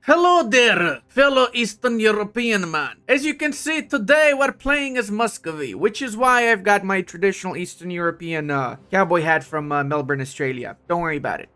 Hello there, fellow Eastern European man. As you can see, today we're playing as Muscovy, which is why I've got my traditional Eastern European cowboy hat from Melbourne, Australia. Don't worry about it.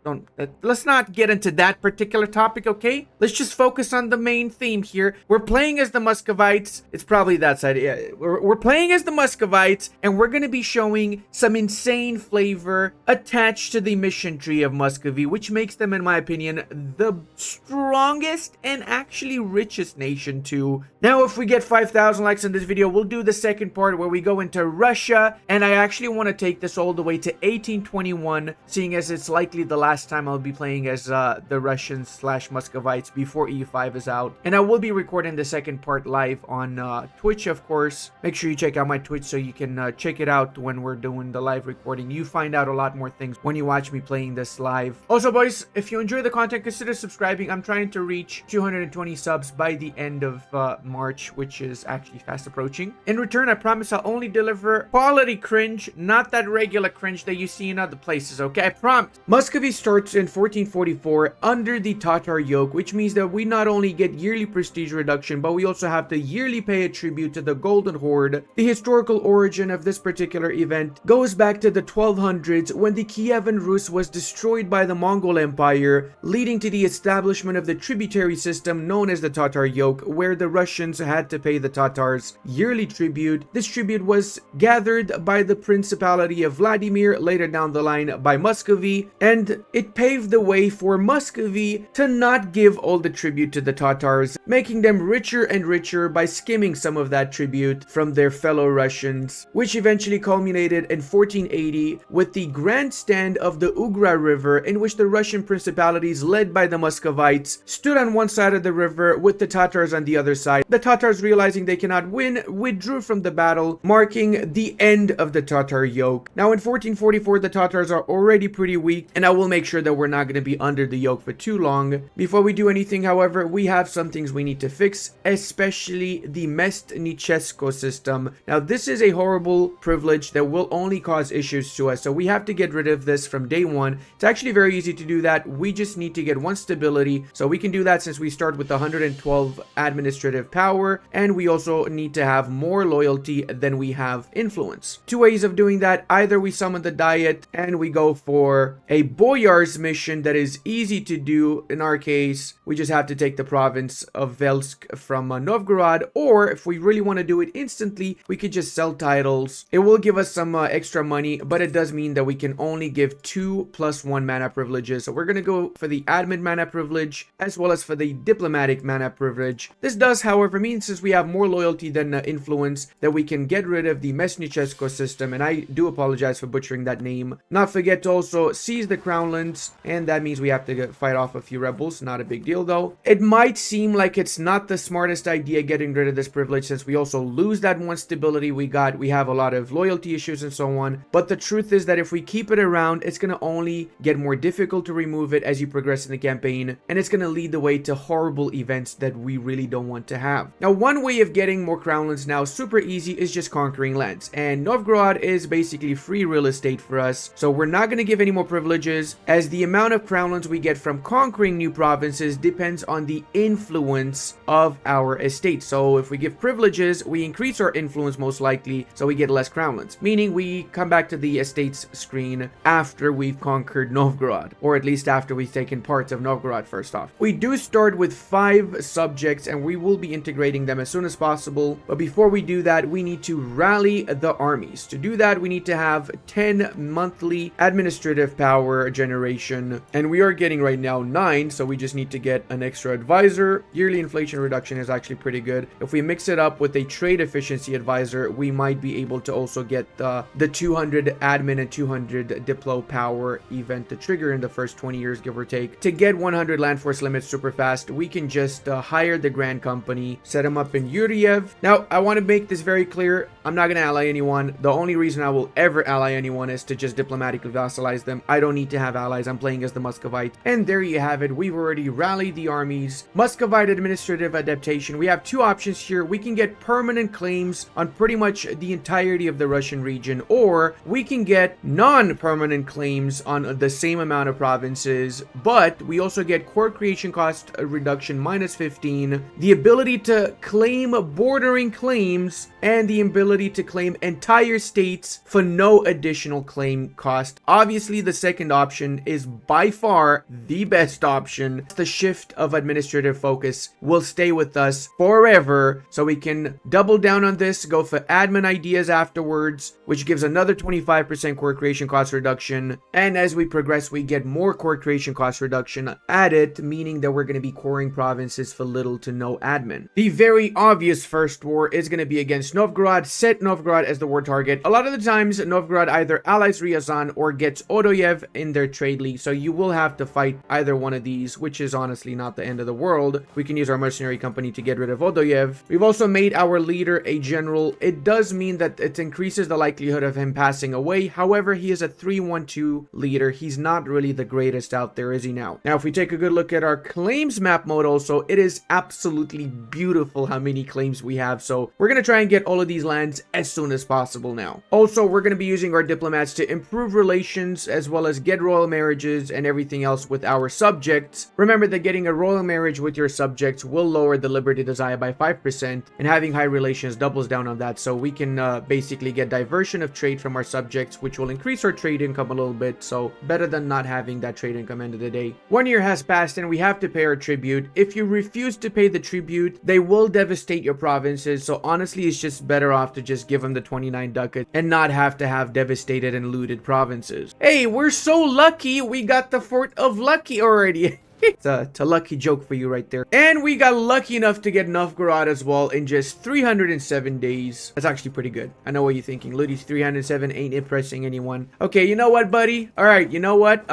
Let's not get into that particular topic, okay? Let's just focus on the main theme here. We're playing as the Muscovites. It's probably that side. Yeah, we're playing as the Muscovites, and we're going to be showing some insane flavor attached to the mission tree of Muscovy, which makes them, in my opinion, the strongest and actually richest nation too. Now, if we get 5,000 likes on this video, we'll do the second part where we go into Russia, and I actually want to take this all the way to 1821, seeing as it's likely the last time I'll be playing as the Russians / Muscovites before EU5 is out. And I will be recording the second part live on Twitch, of course. Make sure you check out my Twitch so you can check it out when we're doing the live recording. You find out a lot more things when you watch me playing this live. Also, boys, if you enjoy the content, consider subscribing. I'm trying to reach 220 subs by the end of March, which is actually fast approaching. In return, I promise I'll only deliver quality cringe, not that regular cringe that you see in other places, okay? I promise. Muscovy starts in 1444 under the Tatar yoke, which means that we not only get yearly prestige reduction, but we also have to yearly pay a tribute to the Golden Horde. The historical origin of this particular event goes back to the 1200s when the Kievan Rus was destroyed by the Mongol Empire, leading to the establishment of the tributary system known as the Tatar yoke, where the Russians had to pay the Tatars yearly tribute. This tribute was gathered by the Principality of Vladimir, later down the line by Muscovy, and it paved the way for Muscovy to not give all the tribute to the Tatars, making them richer and richer by skimming some of that tribute from their fellow Russians, which eventually culminated in 1480 with the Grand Stand of the Ugra River, in which the Russian principalities led by the Muscovites stood on one side of the river with the Tatars on the other side. The Tatars, realizing they cannot win, withdrew from the battle, marking the end of the Tatar yoke. Now in 1444, the Tatars are already pretty weak, and I will make sure that we're not going to be under the yoke for too long. Before we do anything, however, we have some things we need to fix, especially the Mestnichesko system. Now this is a horrible privilege that will only cause issues to us, so we have to get rid of this from day one. It's actually very easy to do that. We just need to get one stability, so we can do that since we start with 112 administrative power, and we also need to have more loyalty than we have influence. Two ways of doing that: either we summon the Diet and we go for a Boyar's mission that is easy to do. In our case, we just have to take the province of Velsk from Novgorod, or if we really want to do it instantly, we could just sell titles. It will give us some extra money, but it does mean that we can only give 2+1 mana privileges, so we're going to go for the admin mana privilege as well as for the diplomatic mana privilege. This does, however, mean, since we have more loyalty than influence, that we can get rid of the Mestnichesko system, and I do apologize for butchering that name. Not forget to also seize the Crownlands, and that means we have to fight off a few rebels. Not a big deal though. It might seem like it's not the smartest idea getting rid of this privilege, since we also lose that one stability we got. We have a lot of loyalty issues and so on, but the truth is that if we keep it around, it's going to only get more difficult to remove it as you progress in the campaign, and it's going to lead the way to horrible events that we really don't want to have. Now, one way of getting more Crownlands now, super easy, is just conquering lands, and Novgorod is basically free real estate for us, so we're not going to give any more privileges, as the amount of Crownlands we get from conquering new provinces depends on the influence of our estate. So if we give privileges, we increase our influence most likely, so we get less Crownlands, meaning we come back to the estates screen after we've conquered Novgorod, or at least after we've taken parts of Novgorod first off. We do start with 5 subjects, and we will be integrating them as soon as possible, but before we do that, we need to rally the armies. To do that, we need to have 10 monthly administrative power generation, and we are getting right now 9, so we just need to get an extra advisor. Yearly inflation reduction is actually pretty good. If we mix it up with a trade efficiency advisor, we might be able to also get the 200 admin and 200 diplo power event to trigger in the first 20 years, give or take. To get 100 land force limits super fast, we can just hire the Grand Company, set them up in Yuriev. Now, I want to make this very clear. I'm not going to ally anyone. The only reason I will ever ally anyone is to just diplomatically vassalize them. I don't need to have allies. I'm playing as the Muscovite. And there you have it. We've already rallied the armies. Muscovite administrative adaptation. We have two options here. We can get permanent claims on pretty much the entirety of the Russian region, or we can get non-permanent claims on the same amount of provinces, but we also get core creation cost reduction -15, the ability to claim bordering claims, and the ability to claim entire states for no additional claim cost. Obviously, the second option is by far the best option. The shift of administrative focus will stay with us forever, so we can double down on this, go for admin ideas afterwards, which gives another 25% core creation cost reduction. And as we progress, we get more core creation cost reduction added, meaning that we're going to be coring provinces for little to no admin. The very obvious first war is going to be against Novgorod. Set Novgorod as the war target. A lot of the times, Novgorod either allies Ryazan or gets Odoyev in their trade league, so you will have to fight either one of these, which is honestly not the end of the world. We can use our mercenary company to get rid of Odoyev. We've also made our leader a general. It does mean that it increases the likelihood of him passing away. However, he is a 3-1-2 leader. He's not really the greatest out there, is he now? Now, if we take a good look at our claims map mode also, it is absolutely beautiful how many claims we have. So we're going to try and get all of these lands as soon as possible now. Also, we're going to be using our diplomats to improve relations as well as get royal marriages and everything else with our subjects. Remember that getting a royal marriage with your subjects will lower the liberty desire by 5%, and having high relations doubles down on that. So we can basically get diversion of trade from our subjects, which will increase our trade income a little bit. So better than not having that trade income end of the day. 1 year has passed and we have to pay our tribute. If you refuse to pay the tribute, they will devastate your provinces. So honestly, it's just better off to just give them the 29 ducats and not have to have devastated and looted provinces. Hey, we're so lucky we got the Fort of Lucky already. It's a lucky joke for you right there. And we got lucky enough to get Novgorod as well in just 307 days. That's actually pretty good. I know what you're thinking. Ludi's 307 ain't impressing anyone. Okay, you know what, buddy? All right, you know what?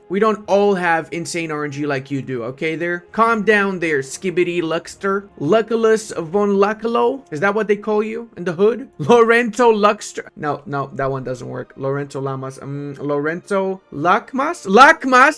We don't all have insane RNG like you do, okay there? Calm down there, Skibbity Luxter. Luculus von Lucalo? Is that what they call you in the hood? Lorenzo Luxter? No, that one doesn't work. Lorenzo Lamas. Lorenzo Lakmas?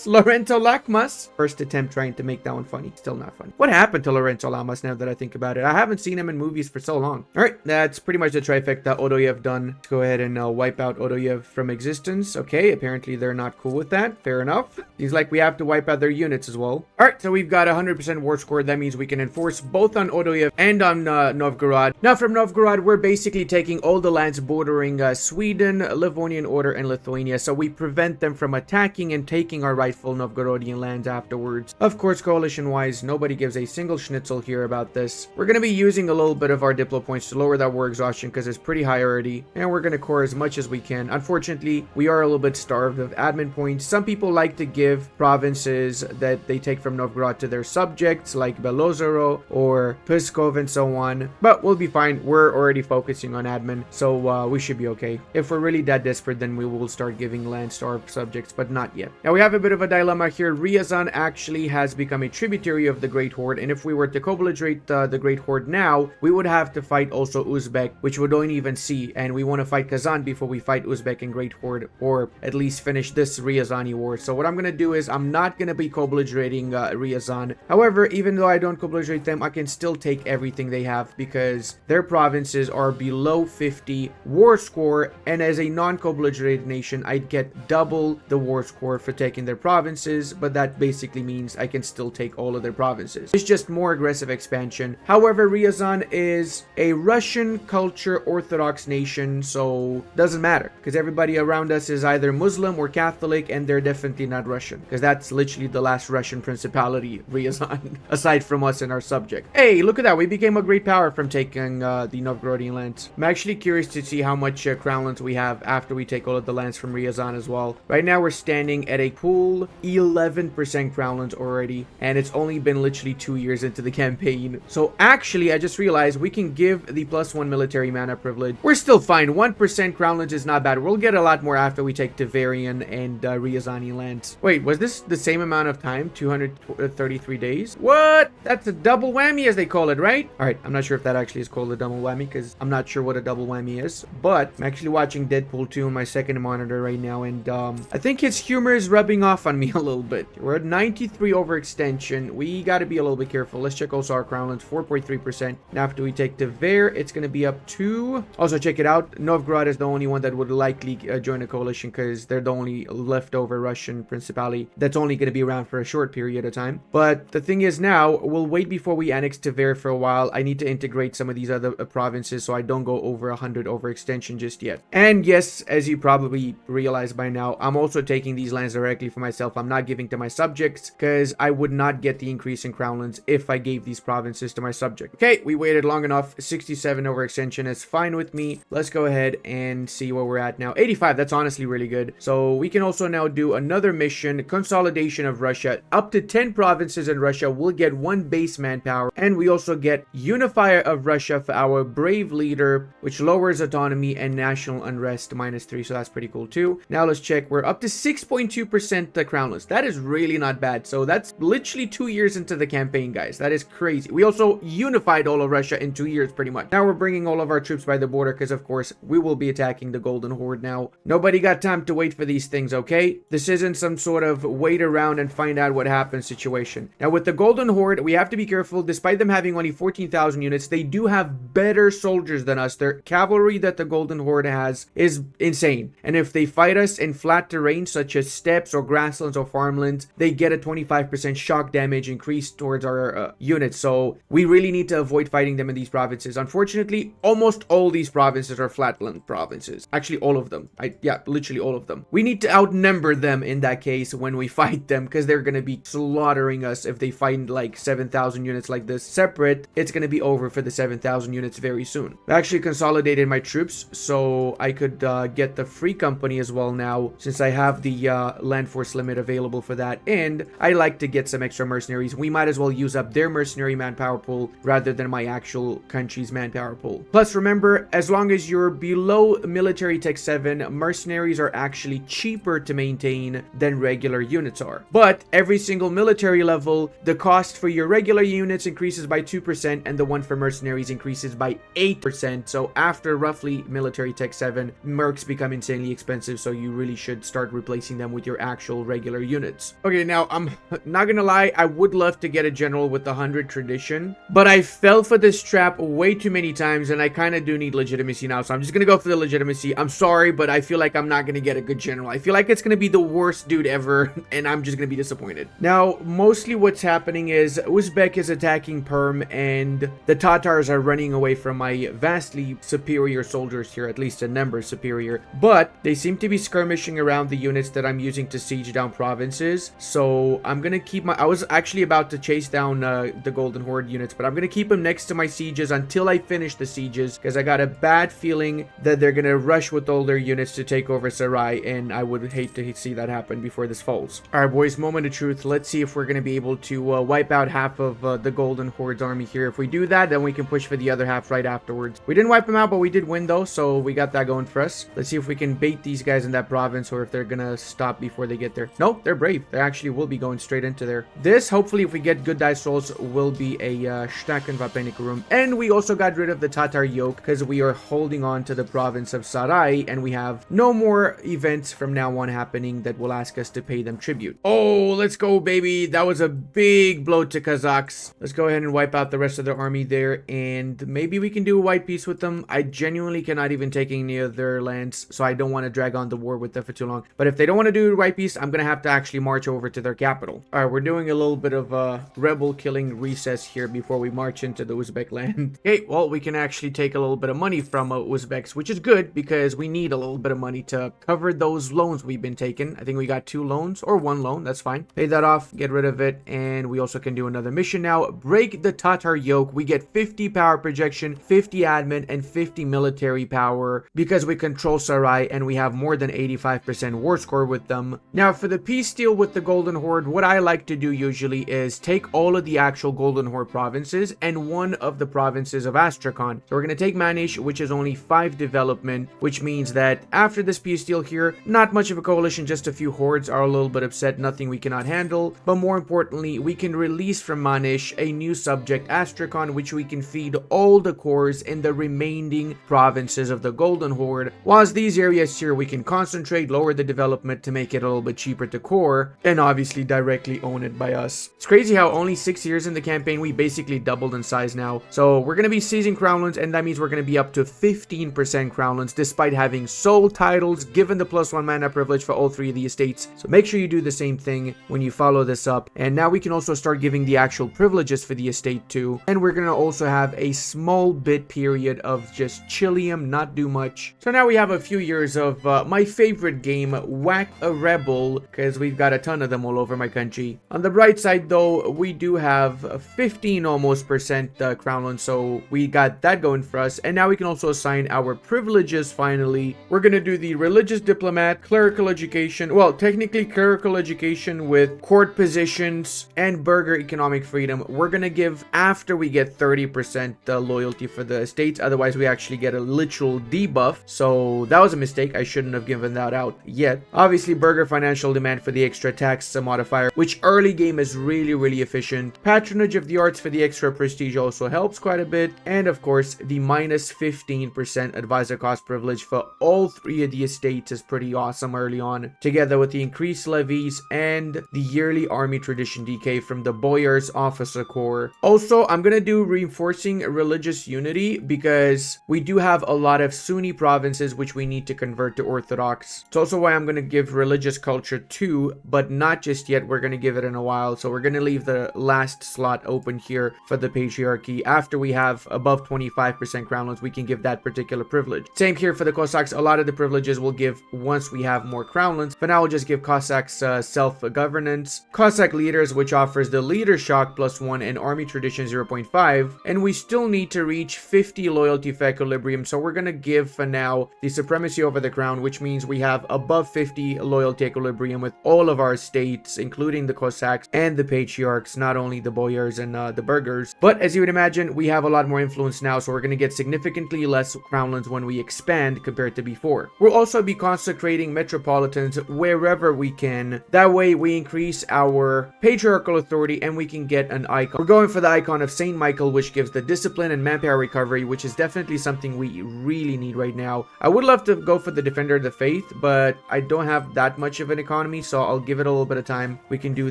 Lorenzo Lakmas. First attempt trying to make that one funny. Still not funny. What happened to Lorenzo Lamas now that I think about it? I haven't seen him in movies for so long. All right, that's pretty much the trifecta. Odoyev done. Let's go ahead and wipe out Odoyev from existence. Okay, apparently they're not cool with that. Fair enough. Seems like we have to wipe out their units as well. All right, so we've got 100% war score. That means we can enforce both on Odoyev and on Novgorod. Now from Novgorod, we're basically taking all the lands bordering Sweden, Livonian Order, and Lithuania. So we prevent them from attacking and taking our rightful Novgorodian lands afterwards. Of course, coalition-wise, nobody gives a single schnitzel here about this. We're going to be using a little bit of our diplo points to lower that war exhaustion because it's pretty high already, and we're going to core as much as we can. Unfortunately, we are a little bit starved of admin points. Some people like to give provinces that they take from Novgorod to their subjects, like Belozero or Pskov and so on, but we'll be fine. We're already focusing on admin, so we should be okay. If we're really that desperate, then we will start giving lands to our subjects, but not yet. Now, we have a bit of a dilemma here. Ryazan actually has become a tributary of the Great Horde, and if we were to co-belligerate the Great Horde now, we would have to fight also Uzbek, which we don't even see, and we want to fight Kazan before we fight Uzbek and Great Horde, or at least finish this Ryazani war. So what I'm going to do is I'm not going to be co-belligerating Ryazan. However, even though I don't co-belligerate them, I can still take everything they have because their provinces are below 50 war score, and as a non-co-belligerated nation, I'd get double the war score for taking their provinces, but that basically means I can still take all of their provinces. It's just more aggressive expansion. However, Ryazan is a Russian culture Orthodox nation, so doesn't matter because everybody around us is either Muslim or Catholic, and they're definitely not Russian because that's literally the last Russian principality, Ryazan, aside from us and our subject. Hey, look at that. We became a great power from taking the Novgorodian lands. I'm actually curious to see how much crown lands we have after we take all of the lands from Ryazan as well. Right now, we're standing at a cool 11% crown lands already, and it's only been literally 2 years into the campaign. So actually, I just realized we can give the +1 military mana privilege. We're still fine. 1% crown lands is not bad. We'll get a lot more after we take Tavarian and Ryazani lands. Wait, was this the same amount of time? 233 days? What? That's a double whammy, as they call it, right? All right, I'm not sure if that actually is called a double whammy because I'm not sure what a double whammy is, but I'm actually watching Deadpool 2 on my second monitor right now, and I think his humor is rubbing off on me a little bit. We're at 9 23 overextension. We got to be a little bit careful. Let's check also our crown lands, 4.3%. Now after we take Tver, it's going to be up to... Also check it out, Novgorod is the only one that would likely join a coalition because they're the only leftover Russian principality that's only going to be around for a short period of time. But the thing is now, we'll wait before we annex Tver for a while. I need to integrate some of these other provinces so I don't go over 100 overextension just yet. And yes, as you probably realize by now, I'm also taking these lands directly for myself. I'm not giving to my subjects because I would not get the increase in crown lands if I gave these provinces to my subject. Okay, we waited long enough. 67 overextension is fine with me. Let's go ahead and see where we're at now. 85, that's honestly really good. So we can also now do another mission, consolidation of Russia. Up to 10 provinces in Russia will get 1 base manpower, and we also get unifier of Russia for our brave leader, which lowers autonomy and national unrest -3, so that's pretty cool too. Now let's check. We're up to 6.2% the crown list. That is really not bad. So that's literally 2 years into the campaign, guys. That is crazy. We also unified all of Russia in 2 years pretty much. Now we're bringing all of our troops by the border because of course we will be attacking the Golden Horde now. Nobody got time to wait for these things, okay? This isn't some sort of wait around and find out what happens situation. Now with the Golden Horde, we have to be careful. Despite them having only 14,000 units, they do have better soldiers than us. Their cavalry that the Golden Horde has is insane. And if they fight us in flat terrain such as steppes or grasslands or farmlands, they get a 25% shock damage increase towards our units. So we really need to avoid fighting them in these provinces. Unfortunately, almost all these provinces are flatland provinces. Actually, all of them. Yeah, literally all of them. We need to outnumber them in that case when we fight them because they're going to be slaughtering us if they find like 7,000 units like this separate. It's going to be over for the 7,000 units very soon. I actually consolidated my troops so I could get the free company as well now since I have the land force limit available for that, and I like to get some extra mercenaries. We might as well use up their mercenary manpower pool rather than my actual country's manpower pool. Plus remember, as long as you're below military tech 7, mercenaries are actually cheaper to maintain than regular units are. But every single military level, the cost for your regular units increases by 2% and the one for mercenaries increases by 8%. So after roughly military tech 7, mercs become insanely expensive, so you really should start replacing them with your actual regular units. Okay, now I'm not gonna lie, I would love to get a general with the 100 tradition, but I fell for this trap way too many times and I kind of do need legitimacy now, so I'm just gonna go for the legitimacy. I'm sorry, but I feel like I'm not gonna get a good general. I feel like it's gonna be the worst dude ever and I'm just gonna be disappointed. Now, mostly what's happening is Uzbek is attacking Perm and the Tatars are running away from my vastly superior soldiers here, at least in number superior, but they seem to be skirmishing around the units that I'm using to siege down provinces. So I'm gonna keep my... I was actually about to chase down the Golden Horde units, but I'm gonna keep them next to my sieges until I finish the sieges because I got a bad feeling that they're gonna rush with all their units to take over Sarai, and I would hate to see that happen before this falls. Alright boys, moment of truth. Let's see if we're gonna be able to wipe out half of the Golden Horde's army here. If we do that, then we can push for the other half right afterwards. We didn't wipe them out, but we did win though, so we got that going for us. Let's see if we can bait these guys in that province or if they're gonna stop before they get there. Nope, they're brave. They actually will be going straight into there. This, hopefully, if we get good dice rolls, will be a Shtaken Vapenikurum. And we also got rid of the Tatar yoke because we are holding on to the province of Sarai and we have no more events from now on happening that will ask us to pay them tribute. Oh, let's go, baby. That was a big blow to Cossacks. Let's go ahead and wipe out the rest of their army there, and maybe we can do a white peace with them. I genuinely cannot even take any of their lands, so I don't want to drag on the war with them for too long. But if they don't want to do a white peace, I'm gonna have to actually march over to their capital. All right, we're doing a little bit of rebel killing recess here before we march into the Uzbek land. Okay, well, we can actually take a little bit of money from Uzbeks, which is good because we need a little bit of money to cover those loans we've been taking. I think we got 2 loans or 1 loan. That's fine. Pay that off, get rid of it, and we also can do another mission now. Break the Tatar yoke. We get 50 power projection, 50 admin, and 50 military power because we control Sarai and we have more than 85% war score with them. Now, for the peace deal with the Golden Horde, what I like to do usually is take all of the actual Golden Horde provinces and one of the provinces of Astrakhan. So we're going to take Manish, which is only 5 development, which means that after this peace deal here, not much of a coalition, just a few hordes are a little bit upset, nothing we cannot handle. But more importantly, we can release from Manish a new subject, Astrakhan, which we can feed all the cores in the remaining provinces of the Golden Horde. Whilst these areas here we can concentrate, lower the development to make it a little bit cheaper to core, and obviously directly owned by us. It's crazy how only 6 years in the campaign, we basically doubled in size now. So we're going to be seizing crownlands, and that means we're going to be up to 15% crownlands, despite having sold titles, given the +1 mana privilege for all 3 of the estates. So make sure you do the same thing when you follow this up. And now we can also start giving the actual privileges for the estate too. And we're going to also have a small bit period of just chillium, not do much. So now we have a few years of my favorite game, Whack a Rebel, because we've got a ton of them all over my country. On the bright side though, we do have 15 almost percent crownlands, so we got that going for us. And now we can also assign our privileges finally. We're going to do the religious diplomat, clerical education, well, technically clerical education with court positions and burgher economic freedom. We're going to give after we get 30% loyalty for the estates, otherwise we actually get a literal debuff. So that was a mistake. I shouldn't have given that out yet. Obviously, burgher financial demand for the extra tax modifier, which early game is really efficient. Patronage of the arts for the extra prestige also helps quite a bit. And of course, the minus 15% advisor cost privilege for all 3 of the estates is pretty awesome early on, together with the increased levies and the yearly army tradition decay from the Boyar's officer corps. Also, I'm gonna do reinforcing religious unity because we do have a lot of Sunni provinces which we need to convert to Orthodox. It's also why I'm gonna give religious culture too, but not just yet. We're gonna give it in a while. So we're gonna leave the last slot open here for the patriarchy. After we have above 25% crownlands, we can give that particular privilege. Same here for the Cossacks. A lot of the privileges we'll give once we have more crownlands. For now, we'll just give Cossacks self-governance, Cossack leaders, which offers the leader shock +1 and army tradition 0.5, and we still need to reach 50 loyalty for equilibrium. So we're gonna give for now the supremacy over the crown, which means we have above 50 loyalty equilibrium with all of our states, including the Cossacks and the patriarchs, not only the boyars and the burghers. But as you would imagine, we have a lot more influence now, so we're going to get significantly less crownlands when we expand compared to before. We'll also be consecrating metropolitans wherever we can. That way we increase our patriarchal authority and we can get an icon. We're going for the icon of Saint Michael, which gives the discipline and manpower recovery, which is definitely something we really need right now. I would love to go for the Defender of the Faith, but I don't have that much of an economy, so I'll give it a little bit of time. We can do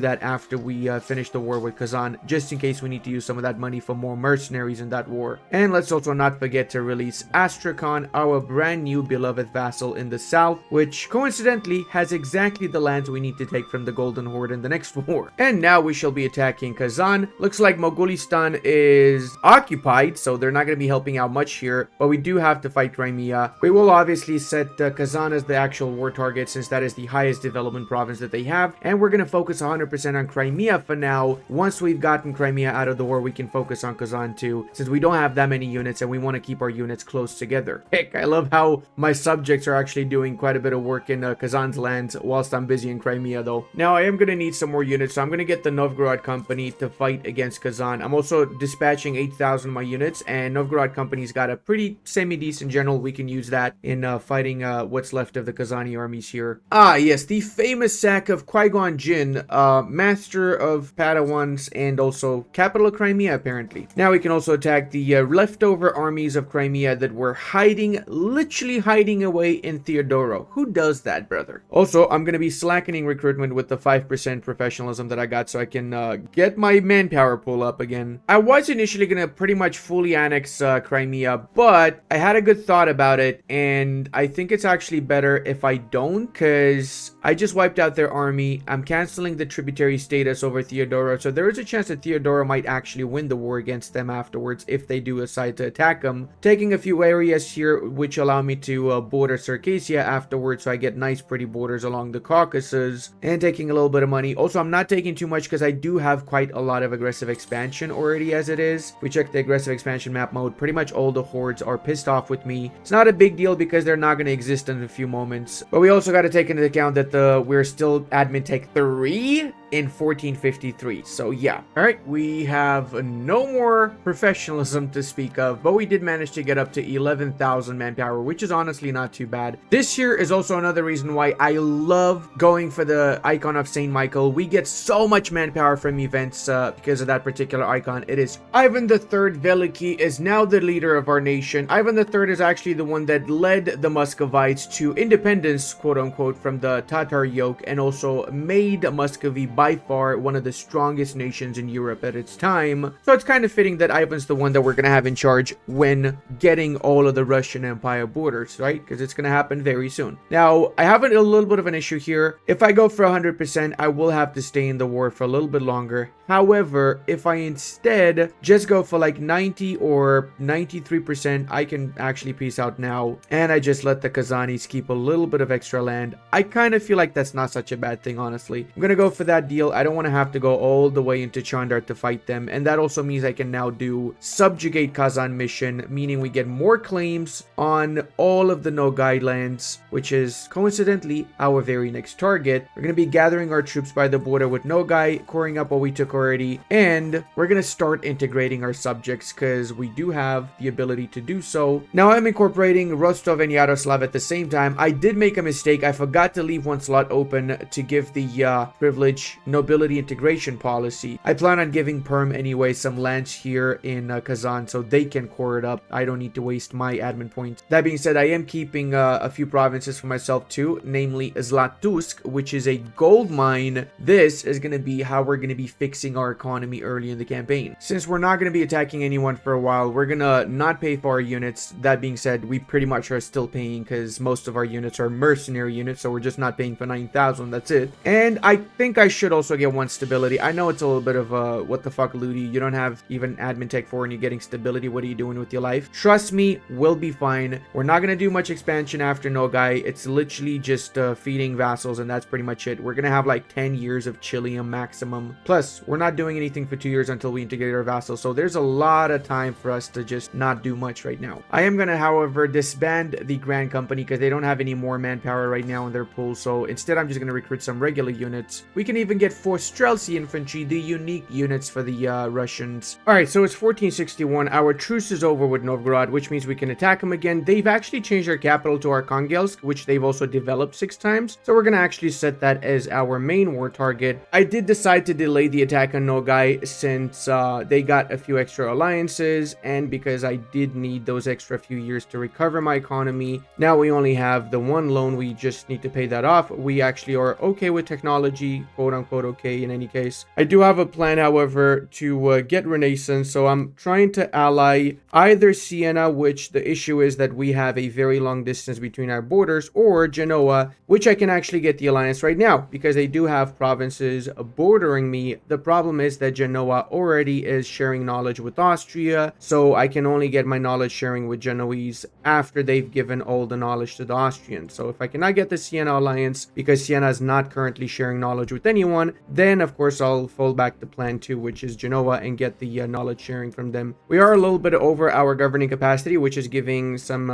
that after we finish the war with Kazan, just in case we need to use some of that money for more mercenaries in that war. And let's also not forget to release Astrakhan, our brand new beloved vassal in the south, which coincidentally has exactly the lands we need to take from the Golden Horde in the next war. And now we shall be attacking Kazan. Looks like Mogulistan is occupied, so they're not going to be helping out much here, but we do have to fight Crimea. We will obviously set Kazan as the actual war target, since that is the highest development province that they have, and we're going to focus 100% on Crimea for now. Once we've gotten Crimea out of the war, we can focus on Kazan too, since we don't have that many units and we want to keep our units close together. Heck, I love how my subjects are actually doing quite a bit of work in Kazan's lands whilst I'm busy in Crimea though. Now I am going to need some more units, so I'm going to get the Novgorod Company to fight against Kazan. I'm also dispatching 8,000 of my units, and Novgorod Company's got a pretty semi-decent general. We can use that in fighting what's left of the Kazani armies here. Ah yes, the famous sack of Qui-Gon Jinn, master of Padawans and also capital of Crimea apparently. Now we can also attack the leftover armies of Crimea that were hiding, literally hiding away in Theodoro. Who does that, brother? Also, I'm going to be slackening recruitment with the 5% professionalism that I got, so I can get my manpower pool up again. I was initially going to pretty much fully annex Crimea, but I had a good thought about it, and I think it's actually better if I don't, because I just wiped out their army. I'm canceling the tributary status over Theodoro, so there is a chance that Theodoro might actually win the war against them afterwards if they do decide to attack them. Taking a few areas here which allow me to border Circassia afterwards, so I get nice pretty borders along the Caucasus, and taking a little bit of money. Also, I'm not taking too much because I do have quite a lot of aggressive expansion already as it is. We check the aggressive expansion map mode. Pretty much all the hordes are pissed off with me. It's not a big deal because they're not going to exist in a few moments, but we also got to take into account that we're still admin tech 3 in 1453. So yeah. All right, we have no more professionalism to speak of, but we did manage to get up to 11,000 manpower, which is honestly not too bad. This here is also another reason why I love going for the icon of Saint Michael. We get so much manpower from events because of that particular icon. It is Ivan III Veliki is now the leader of our nation. Ivan III is actually the one that led the Muscovites to independence, quote unquote, from the Tatar yoke, and also made Muscovy by far one of the strongest nations in Europe at its time. So it's kind of fitting that Ivan's the one that we're going to have in charge when getting all of the Russian Empire borders, right? Because it's going to happen very soon. Now, I have a little bit of an issue here. If I go for 100%, I will have to stay in the war for a little bit longer. However, if I instead just go for like 90 or 93%, I can actually peace out now. And I just let the Kazanis keep a little bit of extra land. I kind of feel like that's not such a bad thing, honestly. I'm going to go for that deal. I don't want to have to go all the way into Chandar to fight them. And that also means I can now do subjugate Kazan mission, meaning we get more claims on all of the Nogai lands, which is coincidentally our very next target. We're going to be gathering our troops by the border with Nogai, coring up what we took already, and we're going to start integrating our subjects because we do have the ability to do so. Now I'm incorporating Rostov and Yaroslav at the same time. I did make a mistake. I forgot to leave one slot open to give the privilege nobility integration policy. I plan on giving Perm anyway some lands here in Kazan so they can core it up. I don't need to waste my admin points. That being said, I am keeping a few provinces for myself too, namely Zlatusk, which is a gold mine. This is going to be how we're going to be fixing our economy early in the campaign. Since we're not going to be attacking anyone for a while, we're going to not pay for our units. That being said, we pretty much are still paying because most of our units are mercenary units, so we're just not paying for 9,000. That's it. And I think I should also get one stability. I know it's a little bit of a what the fuck, Ludi. You don't have even admin tech 4 and you're getting stability. What are you doing with your life? Trust me, we'll be fine. We're not going to do much expansion after Nogai. It's literally just feeding vassals, and that's pretty much it. We're going to have like 10 years of Chilium maximum. Plus, we're not doing anything for 2 years until we integrate our vassals, so there's a lot of time for us to just not do much right now. I am going to, however, disband the Grand Company because they don't have any more manpower right now in their pool, so instead I'm just going to recruit some regular units. We can even get 4 Streltsy infantry, the unique units for the Russians. Alright, so it's 1461. Our truce is over with Novgorod, which means we can attack them again. They've actually changed their capital to Arkhangelsk, which they've also developed 6 times, so we're going to actually set that as our main war target. I did decide to delay the attack on Nogai since they got a few extra alliances, and because I did need those extra few years to recover my economy. Now we only have the one loan, we just need to pay that off. We actually are okay with technology, quote unquote okay in any case. I do have a plan, however, to get Renaissance, so I'm trying to ally either Siena, which the issue is that we have a very long distance between our borders, or Genoa, which I can actually get the alliance right now because they do have provinces bordering me. The problem is that Genoa already is sharing knowledge with Austria, so I can only get my knowledge sharing with Genoese after they've given all the knowledge to the Austrians. So if I cannot get the Siena alliance because Siena is not currently sharing knowledge with anyone, then of course I'll fold back the plan 2, which is Genoa, and get the knowledge sharing from them. We are a little bit over our governing capacity, which is giving some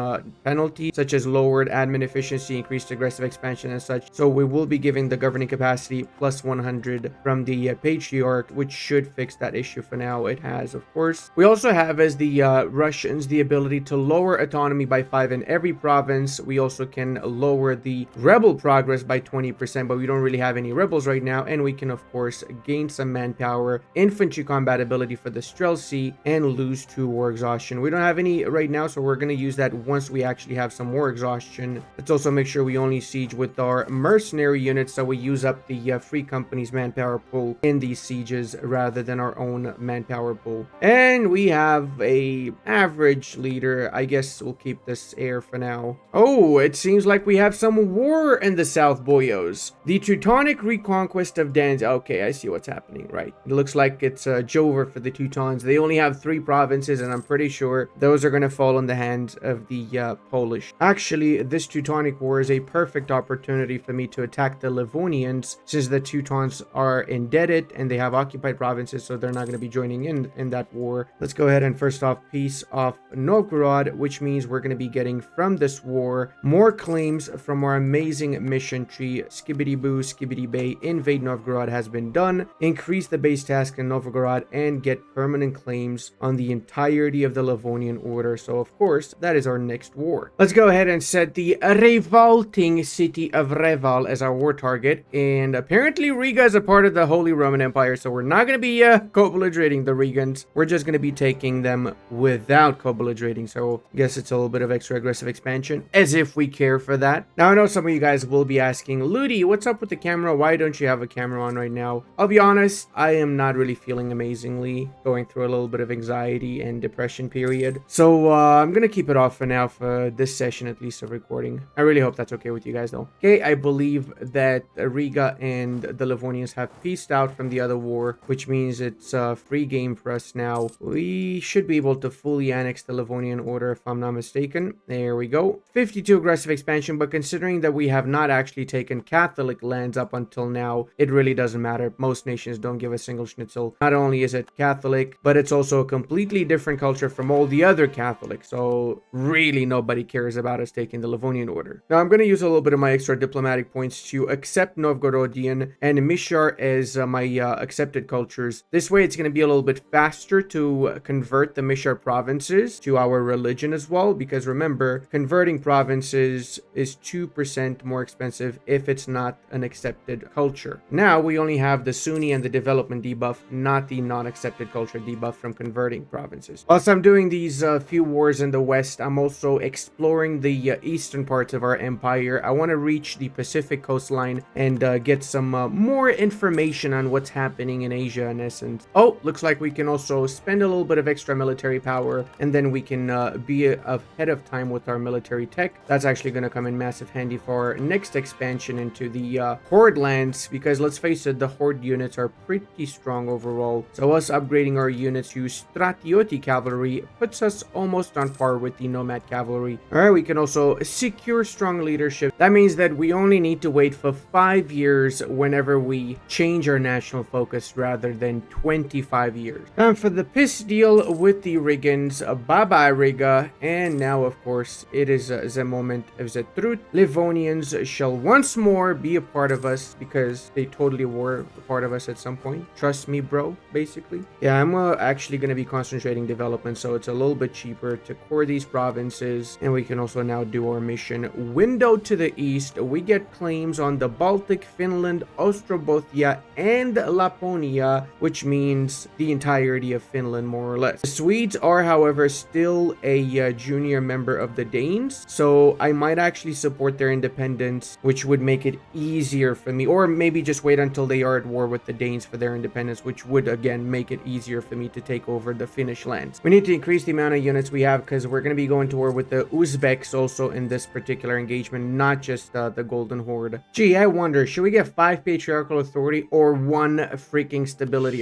penalties such as lowered admin efficiency, increased aggressive expansion and such. So we will be giving the governing capacity plus 100 from the patriarch, which should fix that issue for now. It has, of course. We also have, as the Russians, the ability to lower autonomy by 5 in every province. We also can lower the rebel progress by 20%, but we don't really have any rebels right now. And we can, of course, gain some manpower, infantry combat ability for the Streltsy, and lose 2 war exhaustion. We don't have any right now, so we're going to use that once we actually have some war exhaustion. Let's also make sure we only siege with our mercenary units, so we use up the free company's manpower pool in these sieges rather than our own manpower pool. And we have a average leader. I guess we'll keep this heir for now. Oh, it seems like we have some war in the South Boyos. The Teutonic reconquest of Danzig. Okay, I see what's happening, right? It looks like it's Jover for the Teutons. They only have 3 provinces, and I'm pretty sure those are going to fall in the hands of the Polish. Actually, this Teutonic war is a perfect opportunity for me to attack the Livonians, since the Teutons are indebted and they have occupied provinces, so they're not going to be joining in that war. Let's go ahead and first off peace off Novgorod, which means we're going to be getting from this war more claims from our amazing mission tree. Skibbity boo, skibbity bay, invade Novgorod has been done. Increase the base task in Novgorod and get permanent claims on the entirety of the Livonian order. So of course that is our next war. Let's go ahead and set the revolting city of Reval as our war target, and apparently Riga is a part of the Holy Roman Empire, so we're not going to be co-belligerating the Regans. We're just going to be taking them without co-belligerating, so I guess it's a little bit of extra aggressive expansion, as if we care for that. Now I know some of you guys will be asking, Ludi, what's up with the camera? Why don't you have a camera on right now. I'll be honest, I am not really feeling amazingly, going through a little bit of anxiety and depression period. So I'm gonna keep it off for now for this session, at least of recording. I really hope that's okay with you guys though. Okay, I believe that Riga and the Livonians have peaced out from the other war, which means it's a free game for us now. We should be able to fully annex the Livonian order if I'm not mistaken. There we go. 52 aggressive expansion, but considering that we have not actually taken Catholic lands up until now, it really doesn't matter. Most nations don't give a single schnitzel. Not only is it Catholic, but it's also a completely different culture from all the other Catholics, so really nobody cares about us taking the Livonian order. Now I'm going to use a little bit of my extra diplomatic points to accept Novgorodian and Mishar as my accepted cultures. This way it's going to be a little bit faster to convert the Mishar provinces to our religion as well, because remember, converting provinces is 2% more expensive if it's not an accepted culture. Now we only have the Sunni and the development debuff, not the non-accepted culture debuff from converting provinces. Whilst I'm doing these few wars in the west, I'm also exploring the eastern parts of our empire. I want to reach the Pacific coastline and get some more information on what's happening in Asia in essence. Oh, looks like we can also spend a little bit of extra military power, and then we can be ahead of time with our military tech. That's actually going to come in massive handy for our next expansion into the Horde lands, because let's face it, the Horde units are pretty strong overall. So us upgrading our units to Stratioti cavalry puts us almost on par with the Nomad cavalry. Alright, we can also secure strong leadership. That means that we only need to wait for 5 years whenever we change our national focus rather than 25 years. Time for the peace deal with the Rigans. Bye-bye Riga. And now of course it is the moment of the truth. Livonians shall once more be a part of us, because they totally were a part of us at some point. Trust me bro, basically. Yeah, I'm actually going to be concentrating development, so it's a little bit cheaper to core these provinces, and we can also now do our mission window to the east. We get claims on the Baltic, Finland, Ostrobothnia, and Laponia, which means the entirety of Finland more or less. The Swedes are however still a junior member of the Danes, so I might actually support their independence, which would make it easier for me, or maybe just wait until they are at war with the Danes for their independence, which would again make it easier for me to take over the Finnish lands. We need to increase the amount of units we have, because we're going to be going to war with the Uzbeks also in this particular engagement, not just the Golden Horde. Gee, I wonder, should we get 5 patriarchal authority or 1 freaking stability?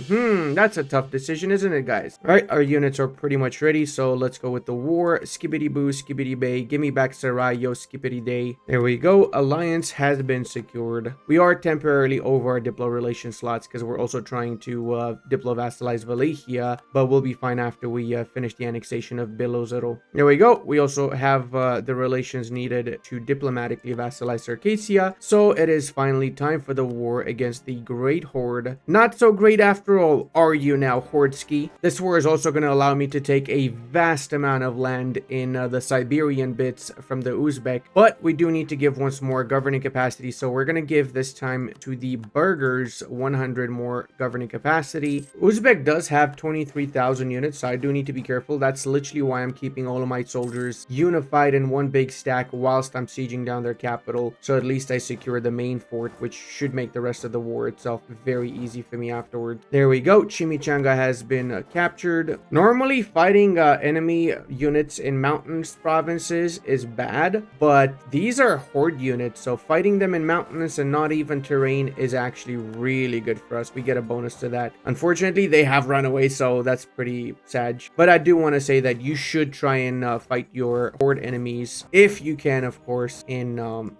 That's a tough decision, isn't it, guys? All right, our units are pretty much ready, so let's go with the war. Skibbity boo, skibbity bay, give me back Sarayo, skibbity day. There we go. Alliance has been secured. We are temporarily over our diplo relation slots because we're also trying to diplo vassalize Wallachia, but we'll be fine after we finish the annexation of Belozero. There we go. We also have the relations needed to diplomatically vassalize Circassia, so it is finally time for the war against the Great Horde. Not so great after all, are you now, Hordeski? This war is also going to allow me to take a vast amount of land in the Siberian bits from the Uzbek, but we do need to give once more governing capacity, so we're going to give this time to the Burghers 100 more governing capacity. Uzbek does have 23,000 units, so I do need to be careful. That's literally why I'm keeping all of my soldiers unified in one big stack whilst I'm sieging down their capital, so at least I secure the main fort, which should make the rest of the war itself very easy for me afterwards. There we go. Chimichanga has been captured. Normally fighting enemy units in mountainous provinces is bad, but these are horde units, so fighting them in mountainous and not even terrain is actually really good for us. We get a bonus to that. Unfortunately, they have run away, so that's pretty sad. But I do want to say that you should try and fight your horde enemies, if you can, of course, in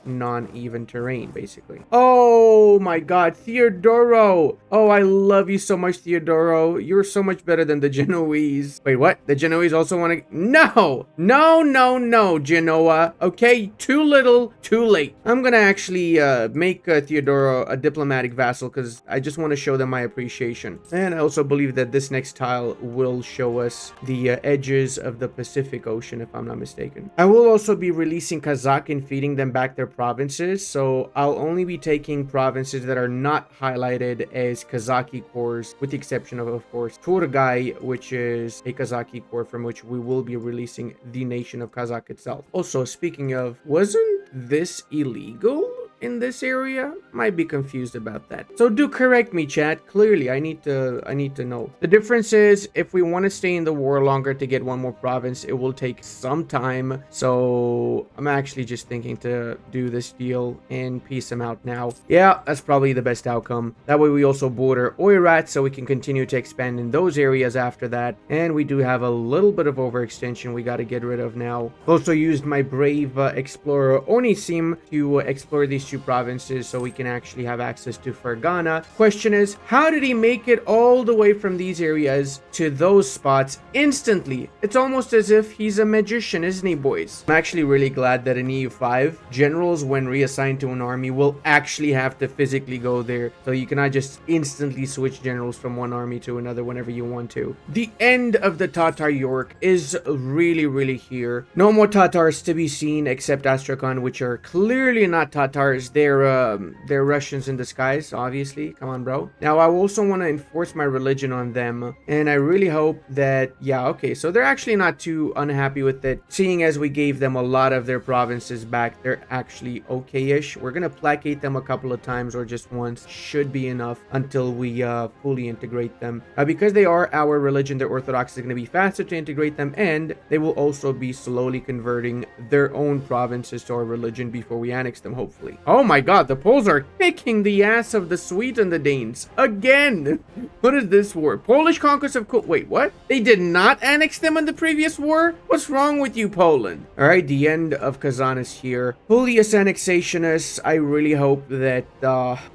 non-even terrain, basically. Oh my god, Theodoro! Oh, I love you so much, Theodoro. You're so much better than the Genoese. Wait, what? The Genoese also want to... No! No, no, no, Genoa. Okay, too little, too late. I'm gonna actually make Theodoro a diplomatic vassal, because I just want to show them my appreciation. And I also believe that this next tile will show us the edges of the Pacific Ocean, if I'm not mistaken. I will also be releasing Kazakh and feeding them back their provinces, so I'll only be taking provinces that are not highlighted as Kazaki cores, with the exception of course, Turgai, which is a Kazaki core from which we will be releasing the nation of Kazakh itself. Also, speaking of, wasn't this illegal? in this area? Might be confused about that. So do correct me, chat. Clearly, I need to know. The difference is if we want to stay in the war longer to get one more province, it will take some time. So I'm actually just thinking to do this deal and peace them out now. Yeah, that's probably the best outcome. That way we also border Oirat, so we can continue to expand in those areas after that. And we do have a little bit of overextension we got to get rid of now. Also used my brave explorer Onisim to explore these two provinces so we can actually have access to Fergana. Question is, how did he make it all the way from these areas to those spots instantly? It's almost as if he's a magician, isn't he, boys? I'm actually really glad that in EU5, generals, when reassigned to an army, will actually have to physically go there. So you cannot just instantly switch generals from one army to another whenever you want to. The end of the Tatar York is really here. No more Tatars to be seen except Astrakhan, which are clearly not Tatars. They're Russians in disguise, obviously. Come on, bro. Now, I also want to enforce my religion on them, and I really hope that, yeah, okay, so they're actually not too unhappy with it. Seeing as we gave them a lot of their provinces back, they're actually okay-ish. We're gonna placate them a couple of times or just once. Should be enough until we fully integrate them. Because they are our religion, the Orthodox, is gonna be faster to integrate them, and they will also be slowly converting their own provinces to our religion before we annex them, hopefully. Oh my god, the Poles are kicking the ass of the Swedes and the Danes again. What is this war? Polish conquest of wait, what? They did not annex them in the previous war? What's wrong with you, Poland? All right, the end of Kazan is here. Julius annexationists. I really hope that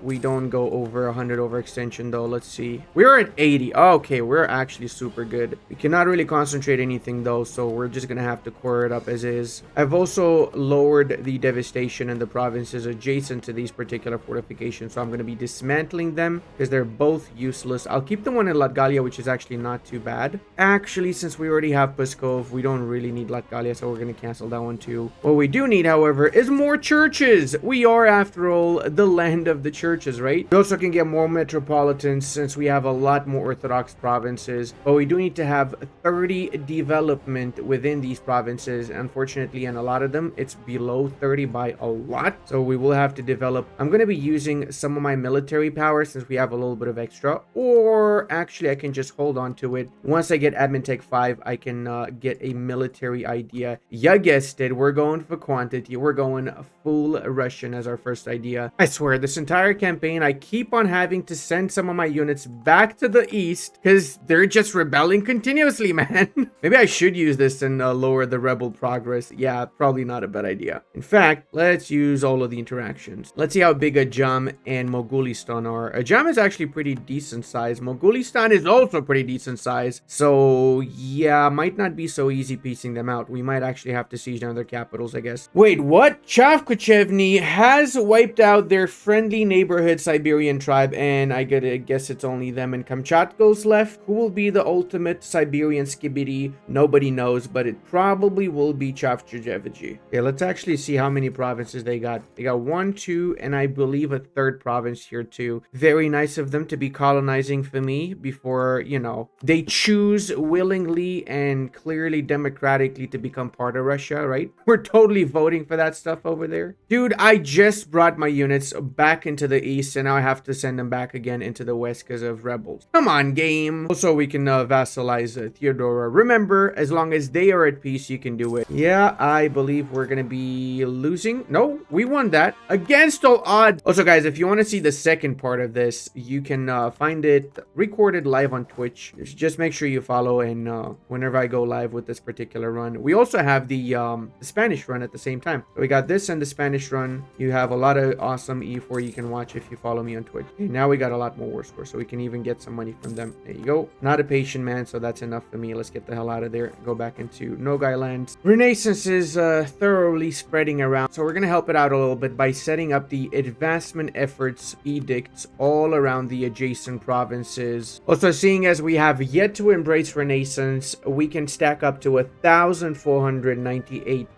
we don't go over 100 overextension though. Let's see. We're at 80. Okay, we're actually super good. We cannot really concentrate anything though, so we're just gonna have to core it up as is. I've also lowered the devastation in the provinces adjacent to these particular fortifications, so I'm gonna be dismantling them because they're both useless. I'll keep the one in Latgalia, which is actually not too bad. Actually, since we already have Pskov, we don't really need Latgalia, so we're gonna cancel that one too. What we do need, however, is more churches. We are, after all, the land of the churches, right? We also can get more metropolitans since we have a lot more Orthodox provinces, but we do need to have 30 development within these provinces. Unfortunately, in a lot of them, it's below 30 by a lot, so we will have to develop. I'm going to be using some of my military power since we have a little bit of extra, or actually I can just hold on to it. Once I get admin tech 5, I can get a military idea. You guessed it, we're going for quantity. We're going full Russian as our first idea. I swear, this entire campaign, I keep on having to send some of my units back to the east because they're just rebelling continuously, man. Maybe I should use this and lower the rebel progress. Yeah, probably not a bad idea. In fact, let's use all of the interactions. Let's see how big Ajam and Mogulistan are. Ajam is actually pretty decent size. Mogulistan is also pretty decent size. So yeah, might not be so easy piecing them out. We might actually have to siege down their capitals, I guess. Wait, what? Chavkochevny has wiped out their friendly neighborhood Siberian tribe, and I guess it's only them and Kamchatkos left. Who will be the ultimate Siberian skibidi? Nobody knows, but it probably will be Chavkochevny. Okay, let's actually see how many provinces they got. They got 1, 2, and I believe a third province here too. Very nice of them to be colonizing for me before, you know, they choose willingly and clearly democratically to become part of Russia, right? We're totally voting for that stuff over there. Dude, I just brought my units back into the east, and now I have to send them back again into the west because of rebels. Come on, game. Also, we can vassalize Theodora. Remember, as long as they are at peace, you can do it. Yeah, I believe we're gonna be losing. No, we won that against all odds. Also, guys, if you want to see the second part of this, you can find it recorded live on Twitch. Just make sure you follow, and whenever I go live with this particular run, we also have the Spanish run at the same time. So we got this and the Spanish run. You have a lot of awesome EU4 you can watch if you follow me on Twitch. And now we got a lot more war score, so we can even get some money from them. There you go. Not a patient man, so that's enough for me. Let's get the hell out of there. Go back into Nogai lands. Renaissance is thoroughly spreading around, so we're gonna help it out a little bit by setting up the advancement efforts edicts all around the adjacent provinces. Also, seeing as we have yet to embrace Renaissance, we can stack up to 1,498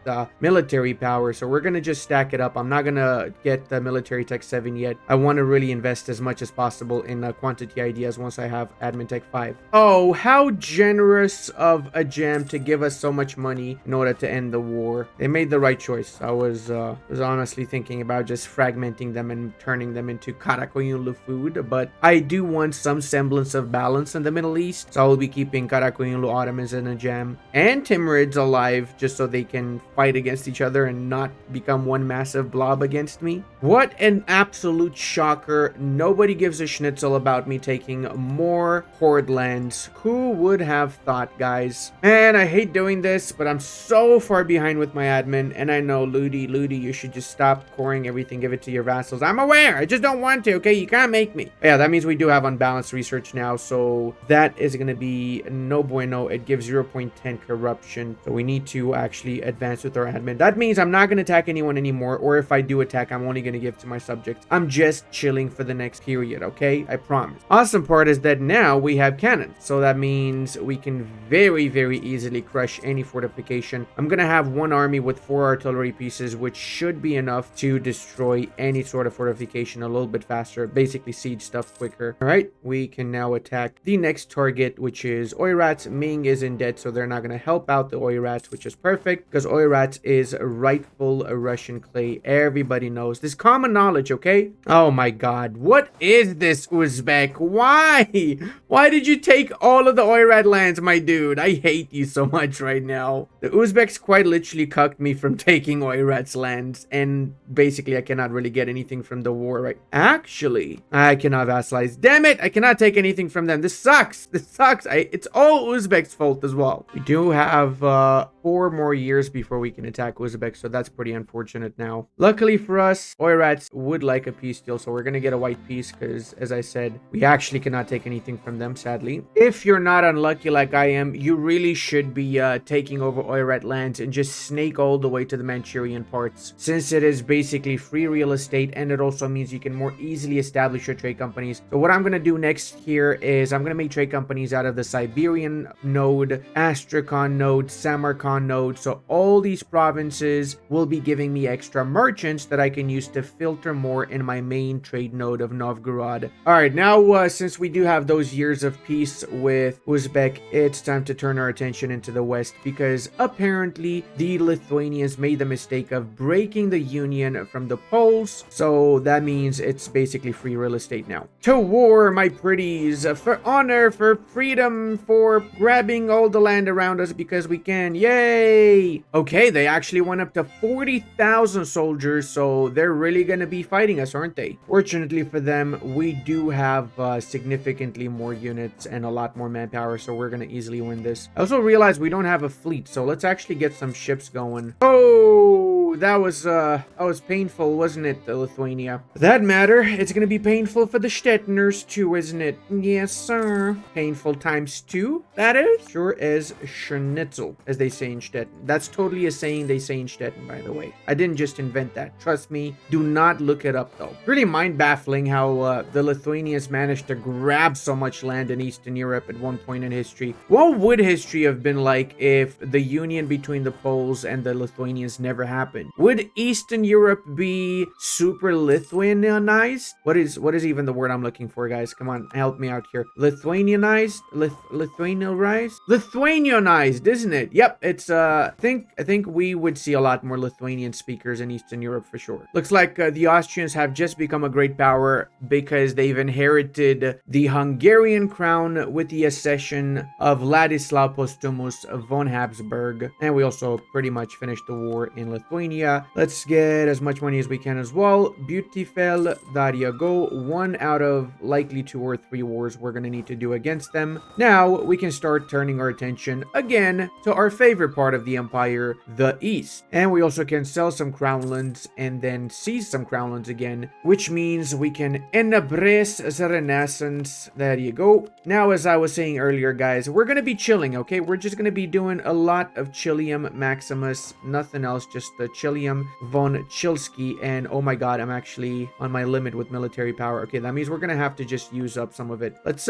military power, so we're gonna just stack it up. I'm not gonna get the military tech 7 yet. I want to really invest as much as possible in quantity ideas once I have admin tech 5. Oh, how generous of a gem to give us so much money in order to end the war. They made the right choice. I was honestly thinking thinking about just fragmenting them and turning them into Karakoyunlu food, but I do want some semblance of balance in the Middle East, so I will be keeping Karakoyunlu Ottomans in a jam and Timurids alive just so they can fight against each other and not become one massive blob against me. What an absolute shocker. Nobody gives a schnitzel about me taking more horde lands. Who would have thought, guys? Man, I hate doing this, but I'm so far behind with my admin, and I know, Ludi, you should just stop coring everything, give it to your vassals. I'm aware, I just don't want to, okay? You can't make me. Yeah, that means we do have unbalanced research now, so that is going to be no bueno. It gives 0.10 corruption, so we need to actually advance with our admin. That means I'm not going to attack anyone anymore, or if I do attack, I'm only going to give to my subjects. I'm just chilling for the next period, okay? I promise. Awesome part is that now we have cannons, so that means we can very easily crush any fortification. I'm going to have one army with 4 artillery pieces, which should be enough to destroy any sort of fortification a little bit faster, basically siege stuff quicker. All right, we can now attack the next target, which is Oirats. Ming is in debt, so they're not going to help out the Oirats, which is perfect because Oirats is rightful Russian clay. Everybody knows this, common knowledge, okay? Oh my god, what is this, Uzbek? Why did you take all of the Oirat lands, my dude? I hate you so much right now. The Uzbeks quite literally cucked me from taking Oirat's lands, and basically I cannot really get anything from the war, right? Actually, I cannot vassalize. Damn it, I cannot take anything from them. This sucks. It's all Uzbek's fault as well. We do have 4 more years before we can attack Uzbek, so that's pretty unfortunate now. Luckily for us, Oirats would like a peace deal, so we're gonna get a white peace because, as I said, we actually cannot take anything from them, sadly. If you're not unlucky like I am, you really should be taking over Oirat lands and just snake all the way to the Manchurian parts, since it is basically free real estate, and it also means you can more easily establish your trade companies. So what I'm gonna do next here is I'm gonna make trade companies out of the Siberian node, Astrakhan node, Samarkand node, so all these provinces will be giving me extra merchants that I can use to filter more in my main trade node of Novgorod. All right, now since we do have those years of peace with Uzbek, it's time to turn our attention into the west, because apparently the Lithuanians made the mistake of breaking the union from the Poles, so that means it's basically free real estate now. To war, my pretties, for honor, for freedom, for grabbing all the land around us because we can. Yay! Okay, they actually went up to 40,000 soldiers, so they're really gonna be fighting us, aren't they? Fortunately for them, we do have significantly more units and a lot more manpower, so we're gonna easily win this. I also realized we don't have a fleet, so let's actually get some ships going. Oh, that was painful, wasn't it, Lithuania? For that matter, it's gonna be painful for the Stettiners too, isn't it? Yes, sir. Painful times 2, that is. Sure as schnitzel, as they say in Stettin. That's totally a saying they say in Stettin, by the way. I didn't just invent that. Trust me, do not look it up, though. Really mind-baffling how the Lithuanians managed to grab so much land in Eastern Europe at one point in history. What would history have been like if the union between the Poles and the Lithuanians never happened? Would Eastern Europe be super Lithuanianized? What is even the word I'm looking for, guys? Come on, help me out here. Lithuanianized? Lithuanianized, isn't it? Yep, it's I think we would see a lot more Lithuanian speakers in Eastern Europe for sure. Looks like the Austrians have just become a great power because they've inherited the Hungarian crown with the accession of Ladislav Postumus von Habsburg, and we also pretty much finished the war in Lithuania. Let's get as much money as we can as well. Beautiful, there you go. 1 out of likely 2 or 3 wars we're gonna need to do against them. Now we can start turning our attention again to our favorite part of the empire, the east. And we also can sell some crownlands and then seize some crownlands again, which means we can embrace the renaissance. There you go. Now, as I was saying earlier, guys, we're gonna be chilling, okay? We're just gonna be doing a lot of Chilium Maximus, nothing else, just the Chilium von Chilsky. And oh my god, I'm actually on my limit with military power. Okay, that means we're gonna have to just use up some of it. Let's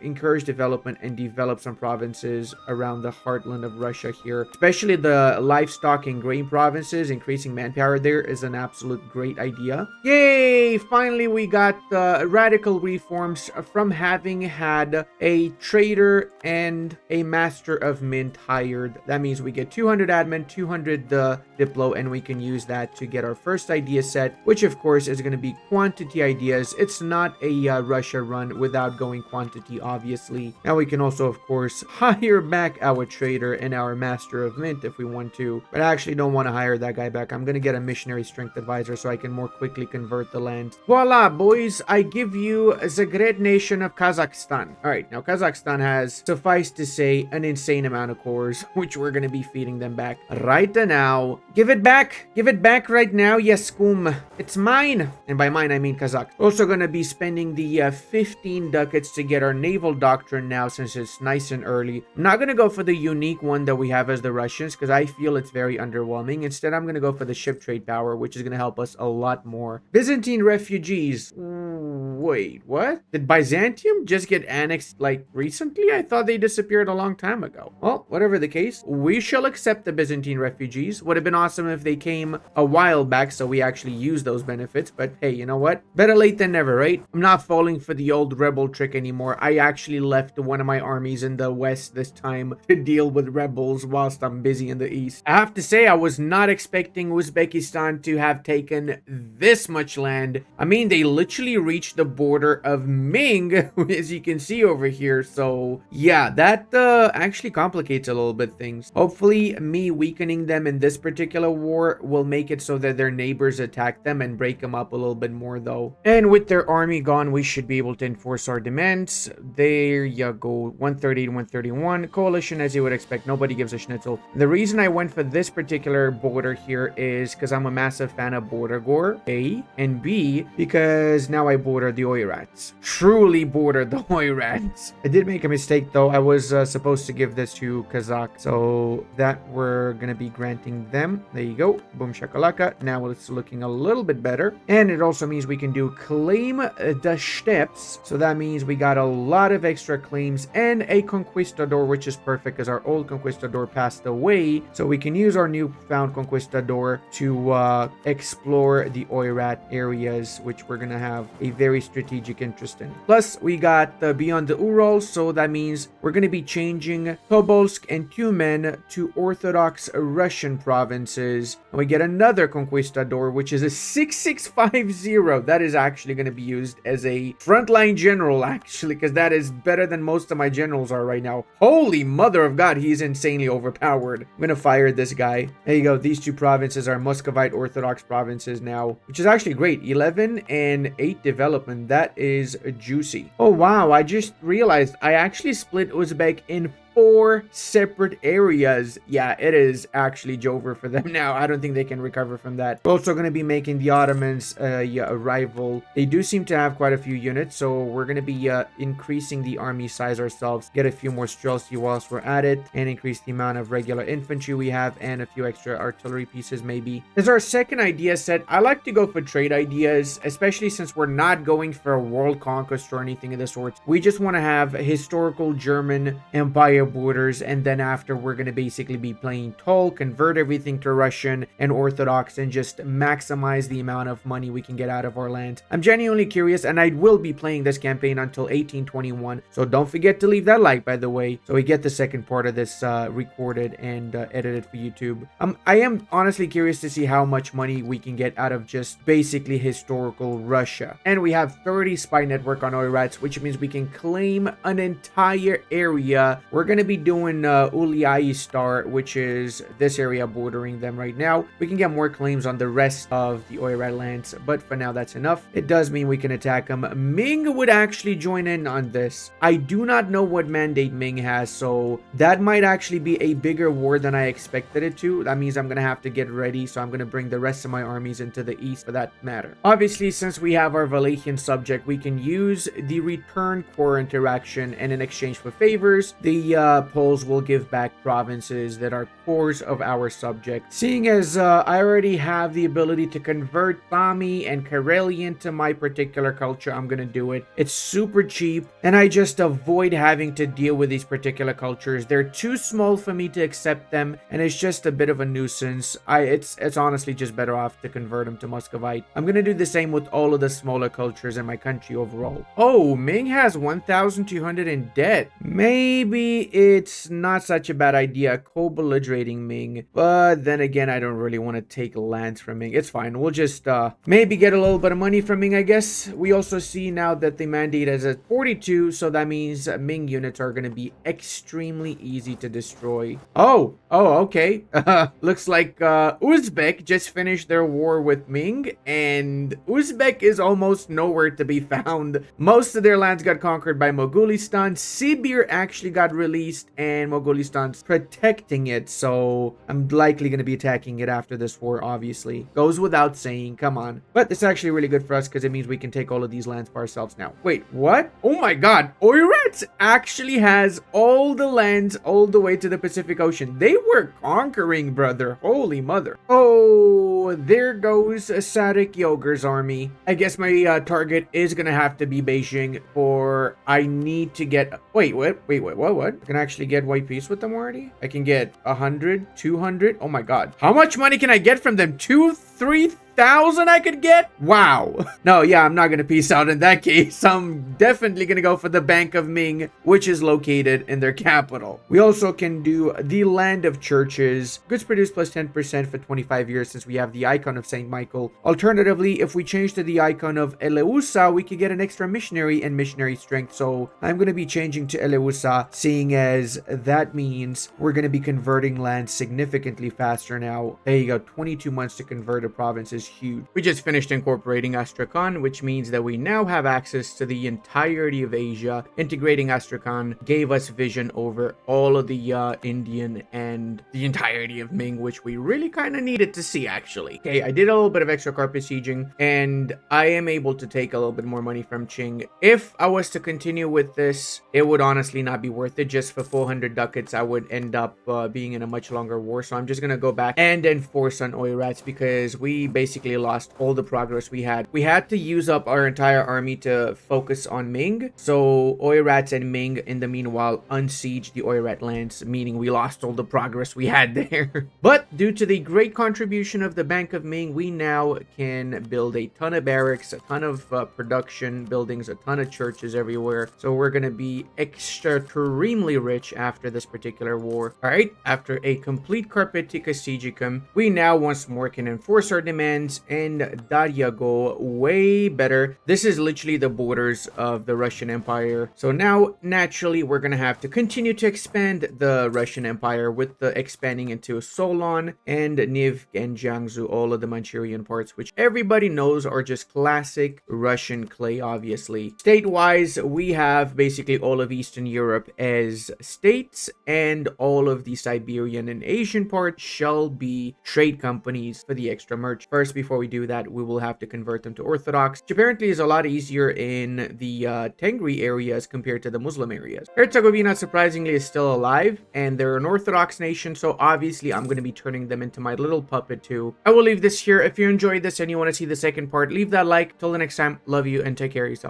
encourage development and develop some provinces around the heartland of Russia here, especially the livestock and grain provinces. Increasing manpower there is an absolute great idea. Yay! Finally, we got radical reforms from having had a trader and a master of mint hired. That means we get 200 admin, 200 diplo, and and we can use that to get our first idea set, which of course is going to be quantity ideas. It's not a Russia run without going quantity, obviously. Now we can also, of course, hire back our trader and our master of mint if we want to, but I actually don't want to hire that guy back. I'm going to get a missionary strength advisor so I can more quickly convert the land. Voila, boys, I give you the great nation of Kazakhstan. All right, now Kazakhstan has, suffice to say, an insane amount of cores, which we're going to be feeding them back right now. Give it back right now. Yes, Skum, it's mine. And by mine, I mean Kazakh. Also going to be spending the 15 ducats to get our naval doctrine now, since it's nice and early. I'm not going to go for the unique one that we have as the Russians, because I feel it's very underwhelming. Instead, I'm going to go for the ship trade power, which is going to help us a lot more. Byzantine refugees. Wait, what? Did Byzantium just get annexed like recently? I thought they disappeared a long time ago. Well, whatever the case, we shall accept the Byzantine refugees. Would have been awesome if they came a while back so we actually used those benefits, but hey, you know what? Better late than never, right? I'm not falling for the old rebel trick anymore. I actually left one of my armies in the west this time to deal with rebels whilst I'm busy in the east. I have to say, I was not expecting Uzbekistan to have taken this much land. I mean, they literally reached the border of Ming, as you can see over here. So yeah, that actually complicates a little bit things. Hopefully me weakening them in this particular war will make it so that their neighbors attack them and break them up a little bit more though. And with their army gone, we should be able to enforce our demands. There you go. 130 to 131 coalition, as you would expect. Nobody gives a schnitzel. The reason I went for this particular border here is because I'm a massive fan of border gore, A, and B, because now I border the Oirats. Truly border the Oirats. I did make a mistake though. I was supposed to give this to Kazakh, so that we're gonna be granting them. There you go. Boom shakalaka. Now it's looking a little bit better, and it also means we can do claim the steppes. So that means we got a lot of extra claims and a conquistador, which is perfect because our old conquistador passed away. So we can use our newfound conquistador to explore the Oirat areas, which we're gonna have a very strategic interest in. Plus, we got beyond the Urals, so that means we're gonna be changing Tobolsk and Tyumen to Orthodox Russian provinces. And we get another conquistador, which is a 6650. That is actually going to be used as a frontline general, actually, because that is better than most of my generals are right now. Holy mother of God, he's insanely overpowered. I'm going to fire this guy. There you go. These two provinces are Muscovite Orthodox provinces now, which is actually great. 11 and 8 development. That is juicy. Oh, wow. I just realized I actually split Uzbek in 4 separate areas. Yeah, it is actually Jover for them now. I don't think they can recover from that. We're also going to be making the Ottomans a rival. They do seem to have quite a few units, so we're going to be increasing the army size ourselves, get a few more streltsy whilst we're at it, and increase the amount of regular infantry we have, and a few extra artillery pieces maybe. As our second idea set, I like to go for trade ideas, especially since we're not going for a world conquest or anything of the sort. We just want to have historical German Empire borders, and then after we're going to basically be playing toll, convert everything to Russian and Orthodox, and just maximize the amount of money we can get out of our land. I'm genuinely curious, and I will be playing this campaign until 1821, so don't forget to leave that like, by the way, so we get the second part of this recorded and edited for YouTube. I am honestly curious to see how much money we can get out of just basically historical Russia. And we have 30 spy network on Oirats, which means we can claim an entire area. We're going to be doing Uliai Star, which is this area bordering them right now. We can get more claims on the rest of the Oirat lands, but for now that's enough. It does mean we can attack them. Ming would actually join in on this. I do not know what mandate Ming has, so that might actually be a bigger war than I expected it to. That means I'm going to have to get ready, so I'm going to bring the rest of my armies into the east for that matter. Obviously, since we have our Wallachian subject, we can use the return core interaction, and in exchange for favors, the Poles will give back provinces that are cores of our subject. Seeing as I already have the ability to convert Sami and Karelian to my particular culture, I'm gonna do it. It's super cheap, and I just avoid having to deal with these particular cultures. They're too small for me to accept them, and it's just a bit of a nuisance. It's honestly just better off to convert them to Muscovite. I'm gonna do the same with all of the smaller cultures in my country overall. Oh, Ming has 1,200 in debt. Maybe it's not such a bad idea co-belligerating Ming, but then again, I don't really want to take lands from Ming. It's fine. We'll just maybe get a little bit of money from Ming, I guess. We also see now that the mandate is at 42, so that means Ming units are going to be extremely easy to destroy. Oh, okay. Looks like Uzbek just finished their war with Ming, and Uzbek is almost nowhere to be found. Most of their lands got conquered by Mogulistan. Sibir actually got released, and Mogulistan's protecting it, so I'm likely going to be attacking it after this war, obviously. Goes without saying, come on. But it's actually really good for us because it means we can take all of these lands for ourselves now. Wait, what? Oh my god, Oirat actually has all the lands all the way to the Pacific Ocean. They were conquering, brother. Holy mother. Oh, there goes Sadik Yogur's army. I guess my target is going to have to be Beijing, for I need to get... Wait, what? I can actually get white peace with them already? I can get 100, 200. Oh my god. How much money can I get from them? 3,000 I could get? Wow. No, yeah, I'm not gonna peace out in that case. I'm definitely gonna go for the Bank of Ming, which is located in their capital. We also can do the Land of Churches. Goods produced plus 10% for 25 years, since we have the icon of Saint Michael. Alternatively, if we change to the icon of Eleusa, we could get an extra missionary and missionary strength. So I'm gonna be changing to Eleusa, seeing as that means we're gonna be converting land significantly faster now. There you go, 22 months to convert a province is huge. We just finished incorporating Astrakhan, which means that we now have access to the entirety of Asia. Integrating Astrakhan gave us vision over all of the Indian and the entirety of Ming, which we really kind of needed to see, actually. Okay, I did a little bit of extra carpet sieging, and I am able to take a little bit more money from Qing. If I was to continue with this, it would honestly not be worth it. Just for 400 ducats, I would end up being in a much longer war. So I'm just gonna go back and enforce on Oirats, because we basically lost all the progress we had. We had to use up our entire army to focus on Ming. So Oirats and Ming, in the meanwhile, unsieged the Oirat lands, meaning we lost all the progress we had there. But due to the great contribution of the Bank of Ming, we now can build a ton of barracks, a ton of production buildings, a ton of churches everywhere. So we're going to be extremely rich after this particular war. All right, after a complete Carpetica Siegicum, we now once more can enforce our demands, and Darya go way better. This is literally the borders of the Russian Empire. So now, naturally, we're going to have to continue to expand the Russian Empire with the expanding into Solon and Niv and Jiangsu, all of the Manchurian parts, which everybody knows are just classic Russian clay, obviously. State-wise, we have basically all of Eastern Europe as states, and all of the Siberian and Asian parts shall be trade companies for the extra merch. First, before we do that, we will have to convert them to Orthodox, which apparently is a lot easier in the Tengri areas compared to the Muslim areas. Herzegovina, surprisingly, is still alive, and they're an Orthodox nation, so obviously I'm going to be turning them into my little puppet too. I will leave this here. If you enjoyed this and you want to see the second part, leave that like. Till the next time, love you and take care of yourself.